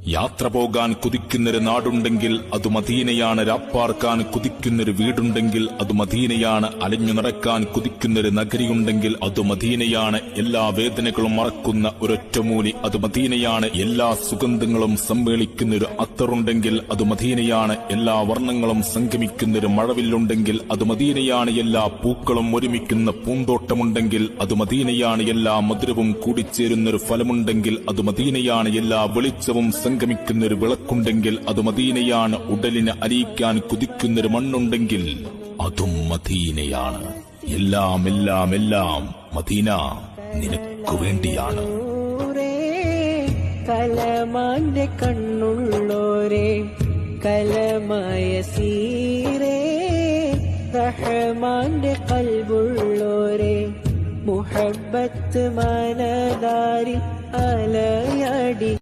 യാത്ര പോകാൻ കുതിക്കുന്നൊരു നാടുണ്ടെങ്കിൽ അത് മദീനയാണ്. രാപ്പാർക്കാൻ കുതിക്കുന്നൊരു വീടുണ്ടെങ്കിൽ അത് മദീനയാണ്. അലഞ്ഞു നടക്കാൻ കുതിക്കുന്നൊരു നഗരിയുണ്ടെങ്കിൽ അത് മദീനയാണ്. എല്ലാ വേദനകളും മറക്കുന്ന ഒരൊറ്റമൂലി അത് മദീനയാണ്. എല്ലാ സുഗന്ധങ്ങളും സമ്മേളിക്കുന്നൊരു അത്തറുണ്ടെങ്കിൽ അത് മദീനയാണ്. എല്ലാ വർണ്ണങ്ങളും സംഗമിക്കുന്നൊരു മഴവില്ലുണ്ടെങ്കിൽ അത് മദീനയാണ്. എല്ലാ പൂക്കളും ഒരുമിക്കുന്ന പൂന്തോട്ടമുണ്ടെങ്കിൽ അത് മദീനയാണ്. എല്ലാ മധുരവും കൂടിച്ചേരുന്നൊരു ഫലമുണ്ടെങ്കിൽ അത് മദീനയാണ്. എല്ലാ വെളിച്ചവും സംഗമിക്കുന്നൊരു വിളക്കുണ്ടെങ്കിൽ അത് മദീനയാണ്. ഉടലിനെ അലിയിക്കാൻ കുതിക്കുന്നൊരു മണ്ണുണ്ടെങ്കിൽ അതും മദീനയാണ്. എല്ലാം എല്ലാം എല്ലാം മദീന നിനക്കു വേണ്ടിയാണ്. കലമാന്റെ കണ്ണുള്ളോരെ കലമായ സീരേ, റഹ്മാന്റെ കൽബുള്ളോരെ മുഹബ്ബത്ത് മനതാരിൽ അലയടി.